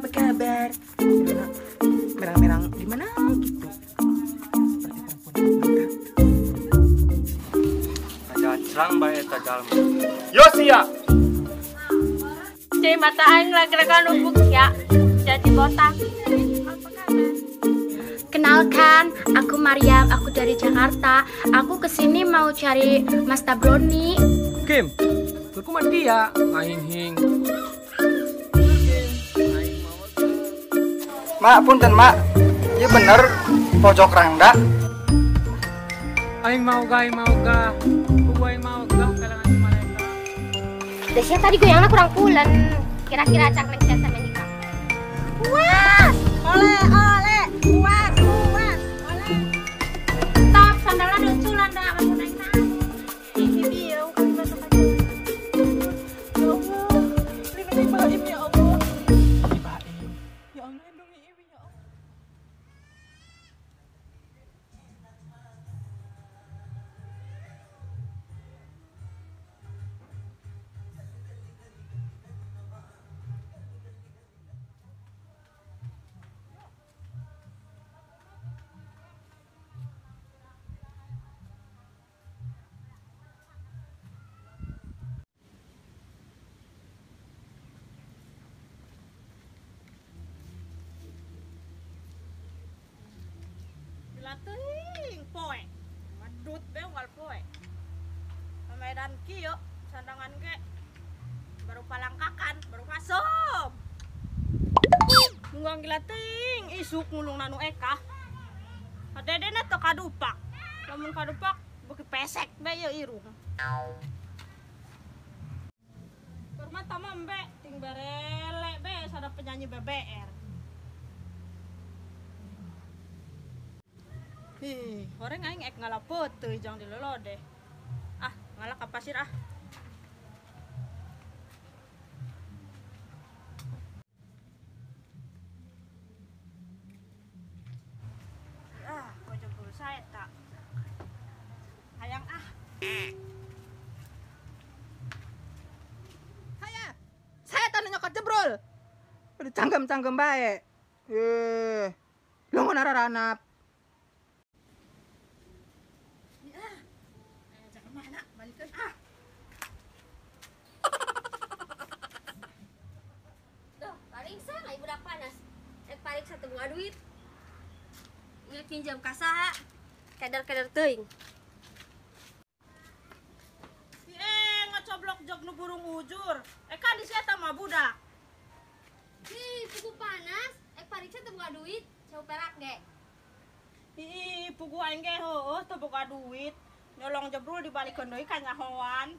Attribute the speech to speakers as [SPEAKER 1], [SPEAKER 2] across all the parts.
[SPEAKER 1] apa kabar? Merang-merang di mana gitu?
[SPEAKER 2] Ada cerang bae tajal. Yosia.
[SPEAKER 3] Di mata aing lagi-lagan ubuk ya. Jadi botak.
[SPEAKER 4] Kenalkan, aku Mariam, aku dari Jakarta. Aku kesini mau cari Mas Tabroni.
[SPEAKER 5] Kim, aku mati ya, hing.
[SPEAKER 6] Mak, punten mak, iya bener pojok rangda.
[SPEAKER 5] Aing mau ga, Kubu aing mau ga, kalangan mereka.
[SPEAKER 4] Desya tadi goyangnya kurang pulen. Kira-kira cangkleng saya sama nikah. Puas!
[SPEAKER 3] Oleh, puas, oleh.
[SPEAKER 4] Top, sandalnya dunculan dah, kamu naik naik.
[SPEAKER 3] Ini dia, bukan batu kaca. Ya Allah, lindungi Baim ya Allah. Ya Allah, lindungi Ibu ya Allah. Dilatih, poe. Madut be wal poe. Medan kieu sandangan ge baru palangkakan, baru masuk. Munggang gilating isuk ngulung nanu eka. Adedena teu kadupak. Lamun kadupak beuki pesek be ieu irung. Permata mah embe ting berele be sada penyanyi BBR. Ih, orang aing ek ngalapet teuy jang dilelodeh. Ah, ngalak ka pasir ah. Ah, pojok dulu saya tak. Hayang ah.
[SPEAKER 1] Haya, saya tanya nyokot jebrol. Udah canggem bae. Lo mau nararanap.
[SPEAKER 3] Paling satu bunga duit. Nggak pinjam kasaha. Kadar-kadar teuing.
[SPEAKER 7] Ngocoblok jog nu burung ujur. Kan di sia mah budak.
[SPEAKER 4] Ih, pugu panas. Pariksa teu boga duit. Seu perak ge.
[SPEAKER 7] Ih, pugu aing ge heueuh teu boga duit. Nyolong jebrul dibalikeun deui ka nyahoan.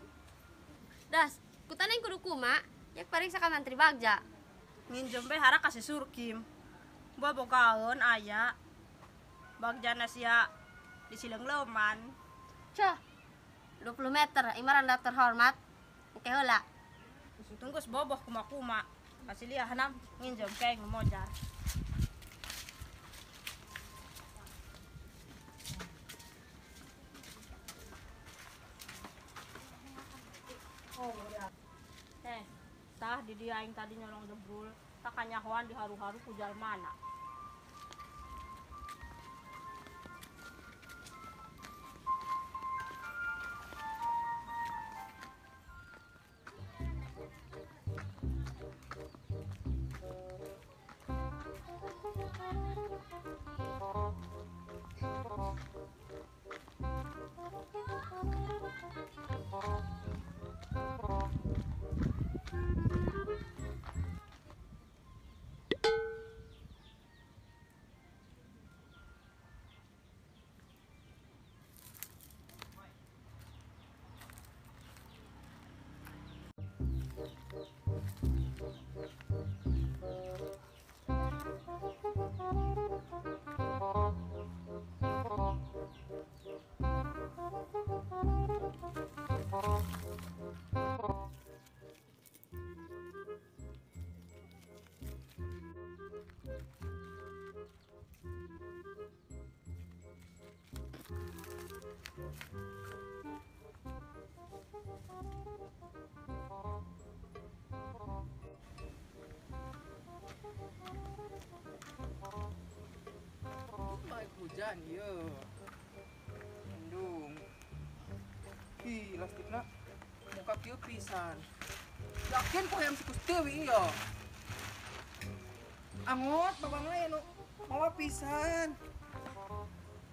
[SPEAKER 3] Das, kutana yang kudu kumaha, yak pariksa ka mantri bagja.
[SPEAKER 7] Nginjem be hara kasih surkim. Gua bogaeun aya. Bagjana sia di Silengleman.
[SPEAKER 3] Cah, 20 meter, imaran daftar hormat. Oke heula.
[SPEAKER 7] Tunggu boboh kuma-kuma. Kasih liah hanam nginjem kayak ngomojar. Tah di dia aing tadi nyolong jebrul. Tak kanyahoan di haru-haru ku jalmana.
[SPEAKER 1] pisan iya. Endung. Ih, lastikna muka kieu pisan. Yakin kok yang sikus deui iya. Angot babang lain nu mawa pisan.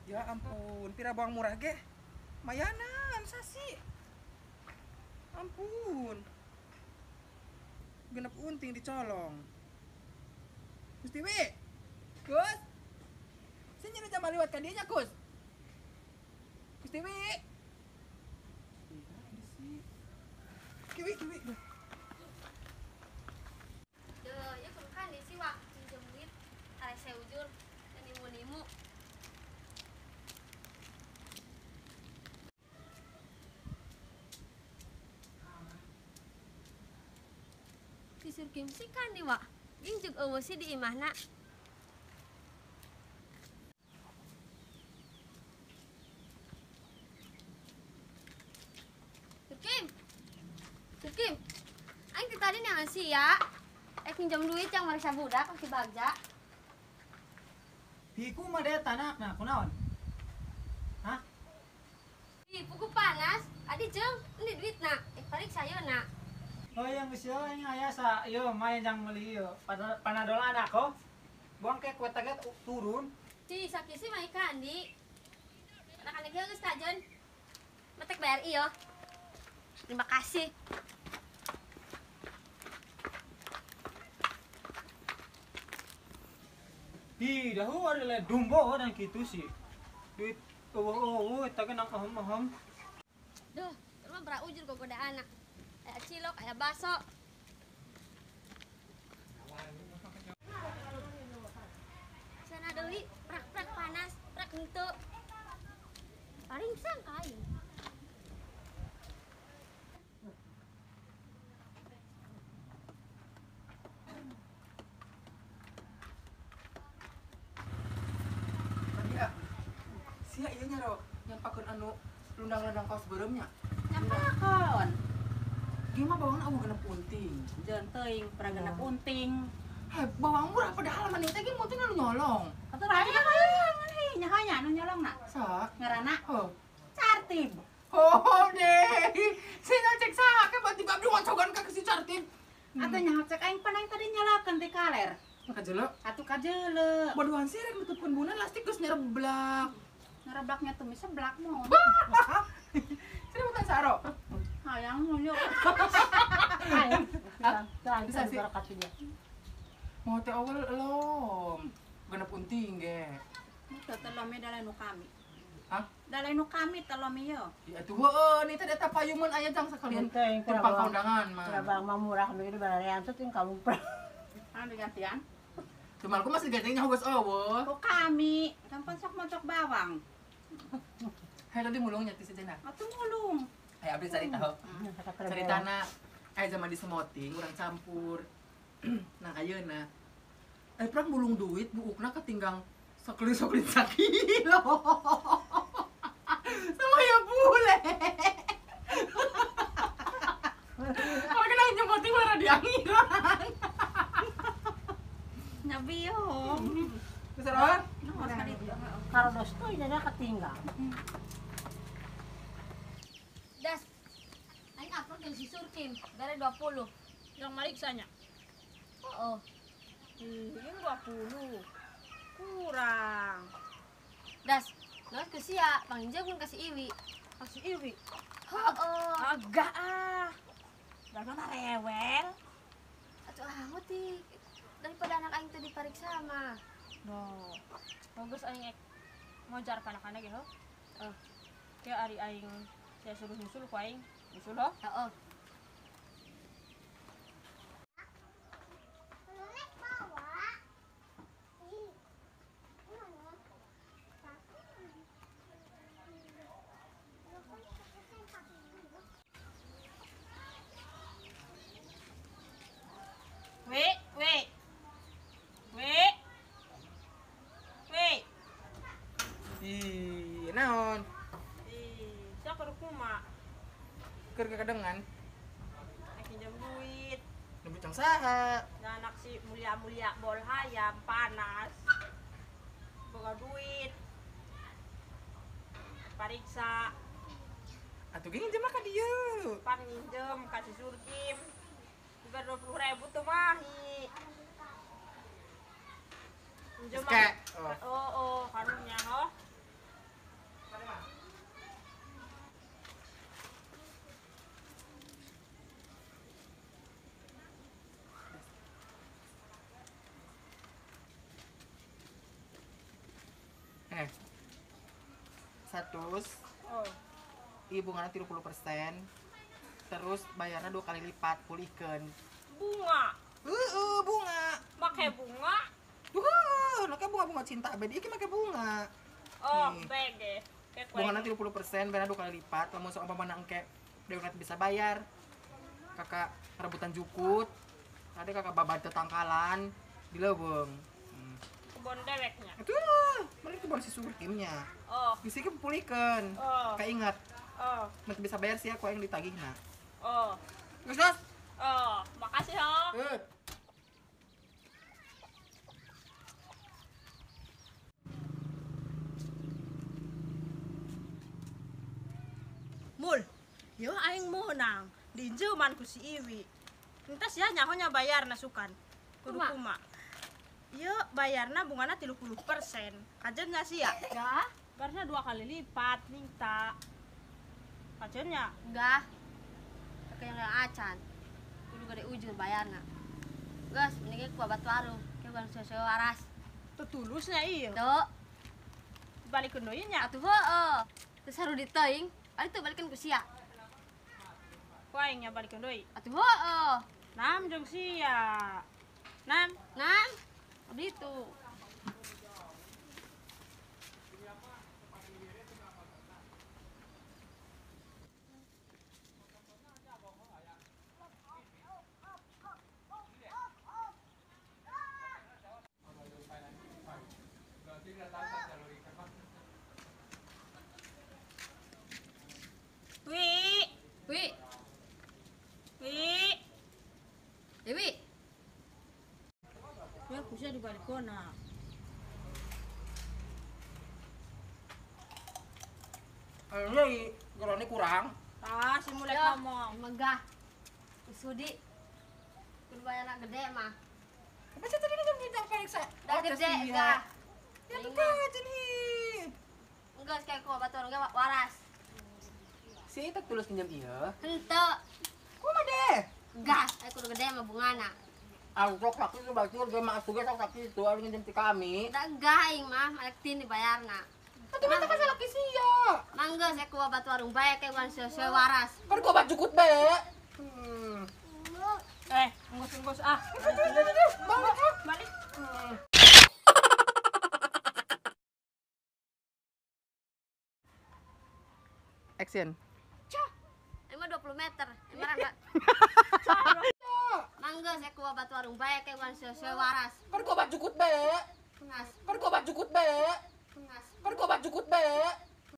[SPEAKER 1] Ya ampun, pira bawang murah ge? Mayanan sasi. Ampun. Genep unting dicolong. Gusti Wi. Gus. Saya nyari jam lewat ka dieu nya, Gus. Gusti Wi. Kiwi.
[SPEAKER 4] Duh, ya kan di sih wak pinjam duit. Are saya ujur dan nimu-nimu. Si Surkim sih kan di wak. Ging jug eueuh sih di imahna. Surkim, aing teh tadi nang sih ya. Pinjam duit yang marisa budak si Bagja.
[SPEAKER 6] Hiku mah daya tanak nah kunaon? Hah?
[SPEAKER 4] Ih, puku panas. Adi jeung, ini duit nak. Paling sayeuna.
[SPEAKER 5] Oh yang geus yang aya sa ieu main jang meuli ieu. Panadol anak ko. Buang ke kue taget turun.
[SPEAKER 4] Ci sakisi mah ikan di. Anak-anak geus kajen. Metek bayar ieu. Terima kasih.
[SPEAKER 5] Hi, dahu ada le dumbo dan kitu sih. Duit tapi nang aham.
[SPEAKER 4] Duh, emang berak ujur kok goda anak. Kayak cilok, kayak baso. Sana deui prak-prak panas, prak henteu. Paling sang kain.
[SPEAKER 1] Sia ieu nya ro, nyampakeun anu lundang-lundang kaos beureumnya.
[SPEAKER 7] Nyampakeun.
[SPEAKER 1] Gimana bawang awu genep unting.
[SPEAKER 7] Jeung teuing pernah genep unting.
[SPEAKER 1] Bawang murah padahal mah teh ge munting anu nyolong.
[SPEAKER 7] Atuh aya mah nyahonya anu nyolongna.
[SPEAKER 1] Sak.
[SPEAKER 7] Ngaranna
[SPEAKER 1] Heuh.
[SPEAKER 7] Cartib.
[SPEAKER 1] Oh deh, saya cek saha ke berarti abdi ngocogan ka si Cartib.
[SPEAKER 7] Atuh nyaho cek aing pan aing tadi nyalakeun di kaler.
[SPEAKER 1] Kajeuleu.
[SPEAKER 7] Atuh kajeuleu.
[SPEAKER 1] Bodohan sih rek nutupkeun bunan lastik geus nyereblak.
[SPEAKER 7] Ngereblaknya tuh seblak mau.
[SPEAKER 1] Sini bukan saro.
[SPEAKER 7] Hayang nunjuk.
[SPEAKER 1] Bisa sih. Mau teh awal elom. Genep unting ge.
[SPEAKER 7] Itu telome dalai nu kami.
[SPEAKER 1] Hah?
[SPEAKER 7] Dalai nu kami telome yo.
[SPEAKER 1] Ya tuh heueuh ni teh eta payungan aya jang sakalian. Tempat kondangan mah.
[SPEAKER 3] Bang mah murah duit balarean teh ting kamu per.
[SPEAKER 7] Anu gantian.
[SPEAKER 1] Cuman aku masih gantinya geus eueuh.
[SPEAKER 7] Ku kami, tempat sok mocok bawang.
[SPEAKER 1] Hai tadi mulung nya ti sejenak.
[SPEAKER 7] Atuh mulung.
[SPEAKER 1] Hai abdi carita heuh. Caritana aya zaman di Semoting urang campur. Nah ayeuna prak mulung duit buukna ketinggang soklin sakilo. Sama ya bule. Kalau kena nyemoting lara diangiran.
[SPEAKER 7] Nyabiong.
[SPEAKER 1] Besar on?
[SPEAKER 3] Karo dos tuh nya ketinggal.
[SPEAKER 4] Das. Aing upload jeung si Surkim, dari 20.
[SPEAKER 7] Yang mariksanya.
[SPEAKER 4] Oh.
[SPEAKER 7] Ini 20. Kurang.
[SPEAKER 4] Das. Nah, ke sia, panginjang pun kasih Iwi.
[SPEAKER 7] Kasih Iwi.
[SPEAKER 4] Oh.
[SPEAKER 7] Agak ah. Dagang rewel.
[SPEAKER 4] Atuh amat ti. Daripada anak aing teh dipariksa mah.
[SPEAKER 7] No. Bagus aing ngojar ka anak-anak ya, Kayak ari aing saya suruh nyusul ku aing. Nyusul ho?
[SPEAKER 4] Heeh.
[SPEAKER 1] Ih, naon?
[SPEAKER 7] Siya ka rukuma.
[SPEAKER 1] Keur kadengan.
[SPEAKER 7] Pinjam duit.
[SPEAKER 1] Lebih cang saha?
[SPEAKER 7] Anak si mulia-mulia bol hayam panas. Boga duit. pariksa.
[SPEAKER 1] Atuh gini jam ka dia.
[SPEAKER 7] Pinjem kasih surkim. Juga 20.000 tuh mah. Pinjem
[SPEAKER 1] Kek.
[SPEAKER 7] oh karunya oh.
[SPEAKER 1] Satus
[SPEAKER 7] Oh.
[SPEAKER 1] ibu ngana 30%. Terus bayarnya 2 kali lipat pulihkeun.
[SPEAKER 7] Bunga.
[SPEAKER 1] Bunga.
[SPEAKER 7] Make bunga.
[SPEAKER 1] Nake bunga cinta beda ieu make bunga.
[SPEAKER 7] Oh,
[SPEAKER 1] Nih.
[SPEAKER 7] bege. Kayak kue.
[SPEAKER 1] Bunga 30%, bayarnya 2 kali lipat. Lamun sok umpama engke dewe nanti bisa bayar. Kakak rebutan jukut. Tadi kakak babad tetangkalan di Leuweung.
[SPEAKER 7] Kebon deweknya.
[SPEAKER 1] Itu mari itu baru si surkimnya.
[SPEAKER 7] Oh.
[SPEAKER 1] Bisi ke pulihkeun.
[SPEAKER 7] Oh.
[SPEAKER 1] Kaingat,
[SPEAKER 7] Oh.
[SPEAKER 1] nanti bisa bayar sih aku yang ditagihna.
[SPEAKER 7] Oh.
[SPEAKER 1] Geus, Mas.
[SPEAKER 7] Oh, makasih ho. Mul, yo aing menang. Diinjeuman ku si Iwi. Entas ya nyahonya bayar nasukan. Kudu kuma. Yo bayarna bungana 30%. Kajennya sih ya?
[SPEAKER 4] Enggak.
[SPEAKER 7] Karena 2 kali lipat minta. Kajennya
[SPEAKER 4] Enggak. Kayak yang acan. Kudu gede ujur bayarna. Gus, mending ku batu warung. Kayak bukan sesuai waras.
[SPEAKER 7] tetulusnya iya.
[SPEAKER 4] Tuh,
[SPEAKER 7] Balikin doinya.
[SPEAKER 4] atuh heueuh. Terus haru diteing, balik tuh balikin ku sia.
[SPEAKER 7] Ku aing nya balikin doi.
[SPEAKER 4] Atuh heueuh.
[SPEAKER 7] Nam jeung sia. Nam,
[SPEAKER 4] Nan, abdi itu.
[SPEAKER 7] Wi,
[SPEAKER 4] Wi,
[SPEAKER 7] wi.
[SPEAKER 4] Dewi.
[SPEAKER 7] Ya ku sia di balikona.
[SPEAKER 1] Ini gerone kurang.
[SPEAKER 7] Ah, si mulai
[SPEAKER 4] Yo,
[SPEAKER 7] ngomong.
[SPEAKER 4] megah. Sudi. Kudu bayarna gede mah.
[SPEAKER 1] Apa sih tadi jam kita periksa?
[SPEAKER 4] Da gede enggak.
[SPEAKER 1] Ya bukan jadi.
[SPEAKER 4] Enggak kayak ku batu warung ge waras.
[SPEAKER 1] Si itu tulus pinjam iya.
[SPEAKER 4] Henteu.
[SPEAKER 1] Kumaha deh?
[SPEAKER 4] Gas, kudu gede mah bungana.
[SPEAKER 1] Angkrok sakit itu berarti dia mah asuge sakit itu ari nginjem ti kami.
[SPEAKER 4] Da enggak aing mah malek tin dibayarna.
[SPEAKER 1] Tapi mata ka salaki sia.
[SPEAKER 4] Mangga saya ku batu warung bae kayak bukan sesuai waras.
[SPEAKER 1] Kan gua baju kut be.
[SPEAKER 7] Enggus ah. Balik.
[SPEAKER 1] Action.
[SPEAKER 4] Emang 20 meter. Emang enggak. Mangga saya ku batu warung bae kayak bukan sesuai waras.
[SPEAKER 1] Kan gua baju kut be.
[SPEAKER 4] Ngas,
[SPEAKER 1] Kan gua baju kut be.
[SPEAKER 4] ngas.
[SPEAKER 1] Kan gua baju kut be.